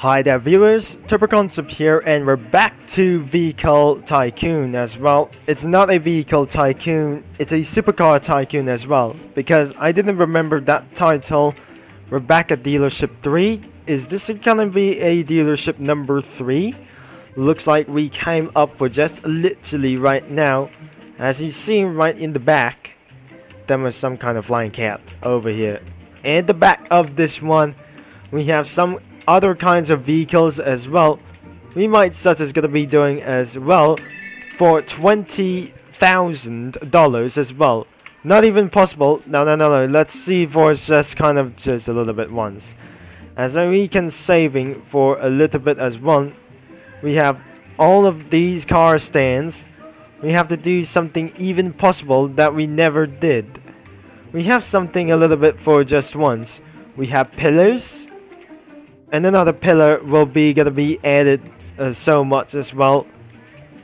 Hi there viewers, TurboConcept here, and we're back to Vehicle Tycoon as well. It's not a Vehicle Tycoon, it's a Supercar Tycoon as well, because I didn't remember that title. We're back at Dealership 3. Is this gonna be a Dealership number 3? Looks like we came up for just literally right now. As you see right in the back, there was some kind of flying cat over here. And the back of this one, we have some other kinds of vehicles as well. We might such as gonna be doing as well for $20,000 as well. Not even possible. No. Let's see for just a little bit once. As we can saving for a little bit as well. We have all of these car stands. We have to do something even possible that we never did. We have something a little bit for just once. We have pillars. And another pillar will be gonna be added so much as well.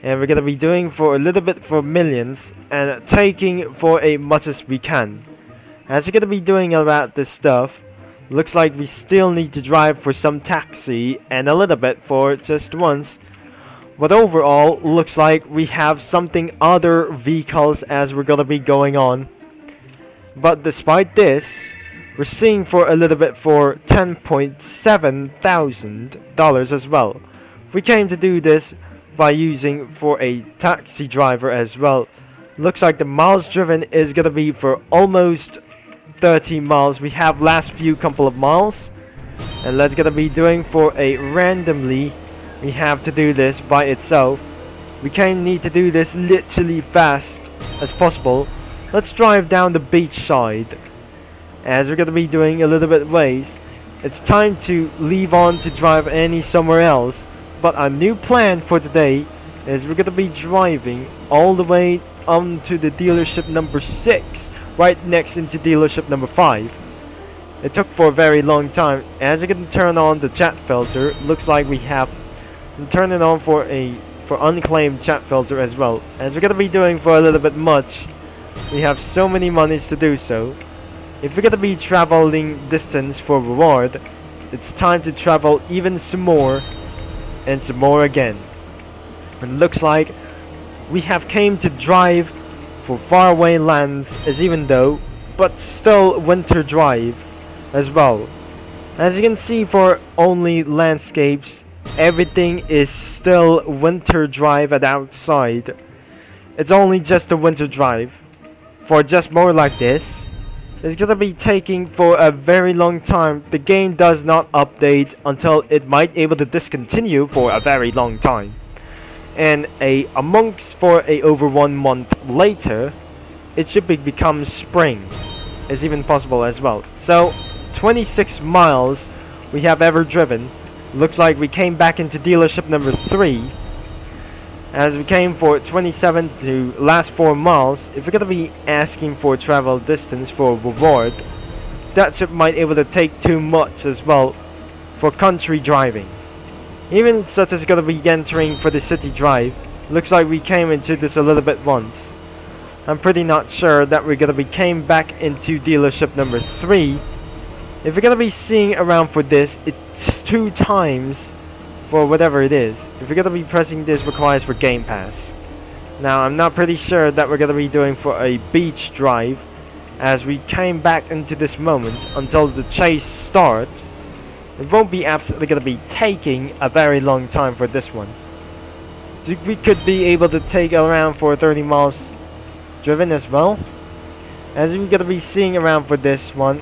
And we're gonna be doing for a little bit for millions and taking for as much as we can. As we're gonna be doing about this stuff, looks like we still need to drive for some taxi and a little bit for just once. But overall, looks like we have something other vehicles as we're gonna be going on. But despite this, we're seeing for a little bit for $10,700 as well. We came to do this by using for a taxi driver as well. Looks like the miles driven is gonna be for almost 30 miles. We have last few couple of miles, and let's gonna be doing for a randomly. We have to do this by itself. We kind of need to do this literally fast as possible. Let's drive down the beach side. As we're gonna be doing a little bit ways, it's time to leave on to drive somewhere else. But our new plan for today is we're gonna be driving all the way onto the dealership number 6, right next into dealership number 5. It took for a very long time. As we're gonna turn on the chat filter, looks like we have to turn it on for unclaimed chat filter as well. As we're gonna be doing for a little bit much, we have so many monies to do so. If we're gonna be traveling distance for reward, it's time to travel even some more and some more again. And looks like we have came to drive for faraway lands as even though, but still winter drive as well. As you can see for only landscapes, everything is still winter drive at outside. It's only just a winter drive. For just more like this, it's gonna be taking for a very long time. The game does not update until it might able to discontinue for a very long time. And amongst for over 1 month later, it should become spring. It's even possible as well. So 26 miles we have ever driven. Looks like we came back into dealership number 3. As we came for 27 to last 4 miles, if we're gonna be asking for travel distance for reward, that ship might able to take too much as well for country driving. Even such as gonna be entering for the city drive, looks like we came into this a little bit once. I'm pretty not sure that we're gonna be came back into dealership number 3. If we're gonna be seeing around for this, it's 2 times for whatever it is. If we're gonna be pressing this requires for Game Pass. Now I'm not pretty sure that we're gonna be doing for a beach drive, as we came back into this moment until the chase start. It won't be absolutely gonna be taking a very long time for this one. So we could be able to take around for 30 miles driven as well. As we're gonna be seeing around for this one,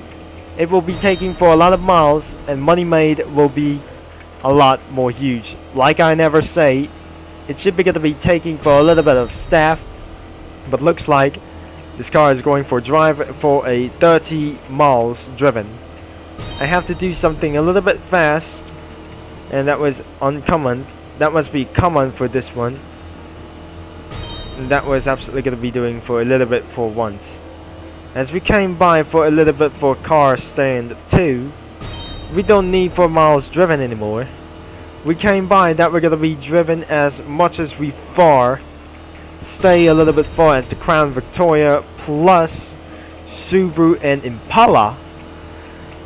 it will be taking for a lot of miles, and money made will be a lot more huge. Like I never say, it should be gonna be taking for a little bit of staff, but looks like this car is going for drive for a 30 miles driven. I have to do something a little bit fast, and that was uncommon. That must be common for this one. And that was absolutely gonna be doing for a little bit for once. As we came by for a little bit for car stand 2, we don't need 4 miles driven anymore. We came by that we're gonna be driven as much as we far. Stay a little bit far as the Crown Victoria plus Subaru and Impala.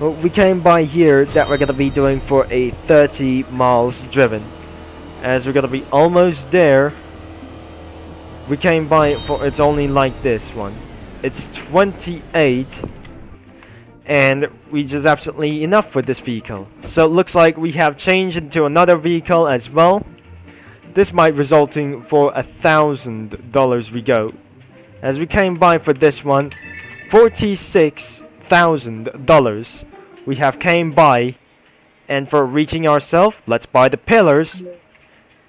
Well, we came by here that we're gonna be doing for a 30 miles driven. As we're gonna be almost there, we came by for it's only like this one. It's 28, and we just absolutely enough for this vehicle. So it looks like we have changed into another vehicle as well. This might resulting for $1,000 we go. As we came by for this one, $46,000 we have came by, and for reaching ourselves, let's buy the pillars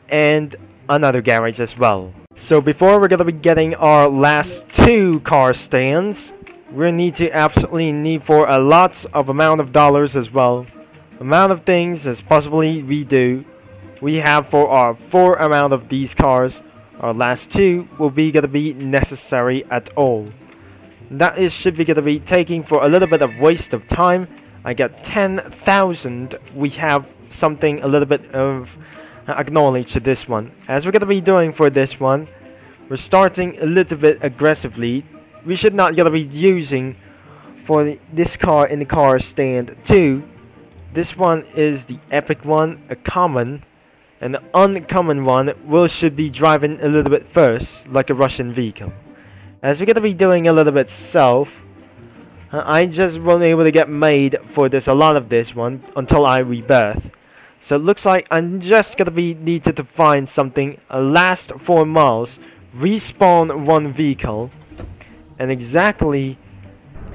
and another garage as well. So before we're gonna be getting our last 2 car stands, we need to absolutely need for a lots of amount of dollars as well. Amount of things as possibly we do. We have for our 4 amount of these cars. Our last 2 will be gonna be necessary at all. That is should be gonna be taking for a little bit of waste of time. I got 10,000. We have something a little bit of acknowledge to this one. As we're gonna be doing for this one, we're starting a little bit aggressively. We should not gonna be using for this car in the car stand 2. This one is the epic one, a common, and the uncommon one will should be driving a little bit first, like a Russian vehicle. As we're gonna be doing a little bit south, I just won't able to get made for this a lot of this one until I rebirth. So it looks like I'm just gonna be needed to find something last 4 miles, respawn 1 vehicle, and exactly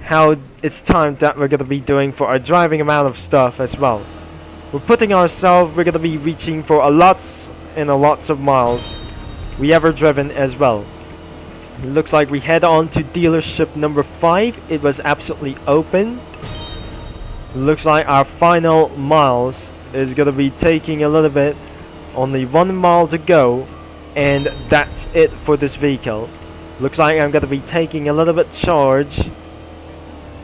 how it's time that we're gonna be doing for our driving amount of stuff as well. We're putting ourselves, we're gonna be reaching for a lots and a lots of miles we ever driven as well. It looks like we head on to dealership number 5. It was absolutely open. Looks like our final miles is gonna be taking a little bit, only 1 mile to go, and that's it for this vehicle. Looks like I'm gonna be taking a little bit charge.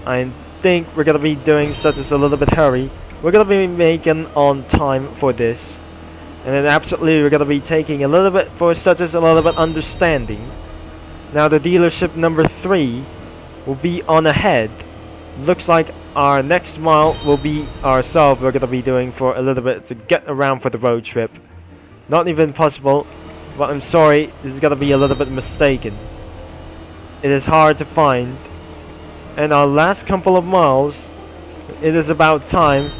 I think we're gonna be doing such as a little bit hurry. We're gonna be making on time for this, and then absolutely we're gonna be taking a little bit for such as a little bit understanding. Now the dealership number 3 will be on ahead. Looks like our next mile will be ourselves. We're gonna be doing for a little bit to get around for the road trip. Not even possible, but I'm sorry, this is gonna be a little bit mistaken. It is hard to find. And our last couple of miles, it is about time.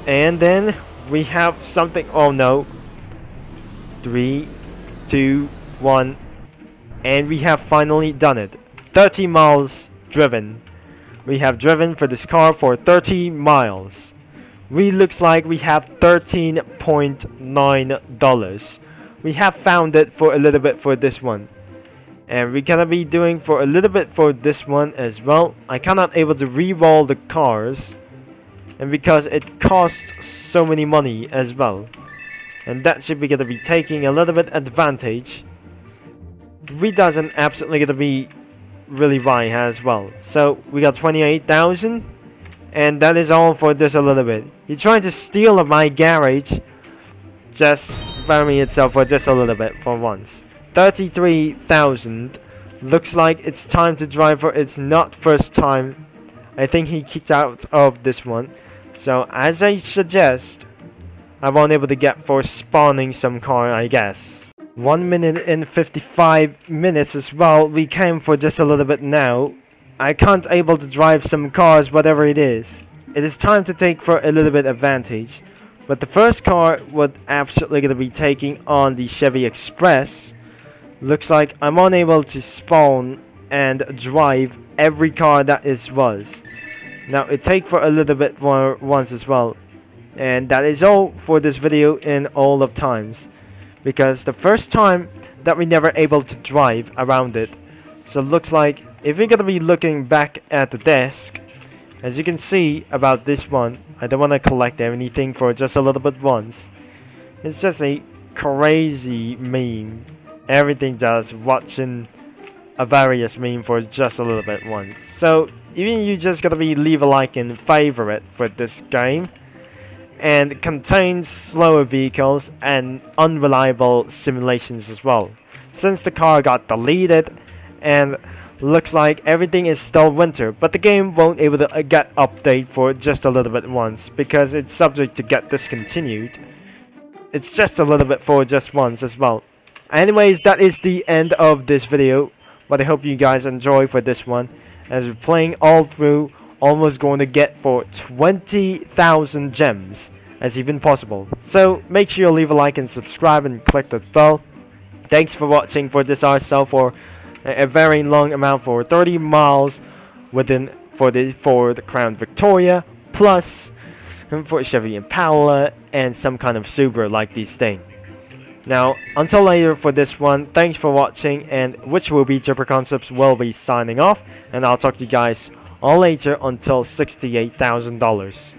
And then we have something. Oh no. 3, 2, 1. And we have finally done it. 30 miles driven. We have driven for this car for 30 miles. We looks like we have $13.9. We have found it for a little bit for this one. And we're gonna be doing for a little bit for this one as well. I cannot able to re-roll the cars. And because it costs so many money as well. And that should be gonna be taking a little bit advantage. We doesn't absolutely gonna be really right as well. So we got 28,000, and that is all for this a little bit. He tried to steal my garage, just bury itself for just a little bit for once. 33,000. Looks like it's time to drive for its not first time. I think he kicked out of this one. So as I suggest, I won't able to get for spawning some car, I guess. 1 minute and 55 minutes as well. We came for just a little bit now. I can't able to drive some cars, whatever it is. It is time to take for a little bit advantage. But the first car would absolutely gonna be taking on the Chevy Express. Looks like I'm unable to spawn and drive every car that was. Now it take for a little bit for once as well. And that is all for this video in all of times. Because the first time that we never able to drive around it. So it looks like if you're gonna be looking back at the desk, as you can see about this one, I don't want to collect anything for just a little bit once. It's just a crazy meme. Everything just watching a various meme for just a little bit once. So even you just gotta be leave a like and favorite for this game. And it contains slower vehicles and unreliable simulations as well. Since the car got deleted, and looks like everything is still winter, but the game won't able to get update for just a little bit once because it's subject to get discontinued. It's just a little bit for just once as well. Anyways, that is the end of this video, but I hope you guys enjoy for this one, as we're playing all through, almost going to get for 20,000 gems as even possible. So make sure you leave a like and subscribe and click the bell. Thanks for watching for this RSL for a very long amount, for 30 miles within for the Crown Victoria, plus for Chevy Impala and some kind of Subaru like these things. Now, until later for this one, thanks for watching, and which will be Jipper Concepts will be signing off, and I'll talk to you guys all later until $68,000.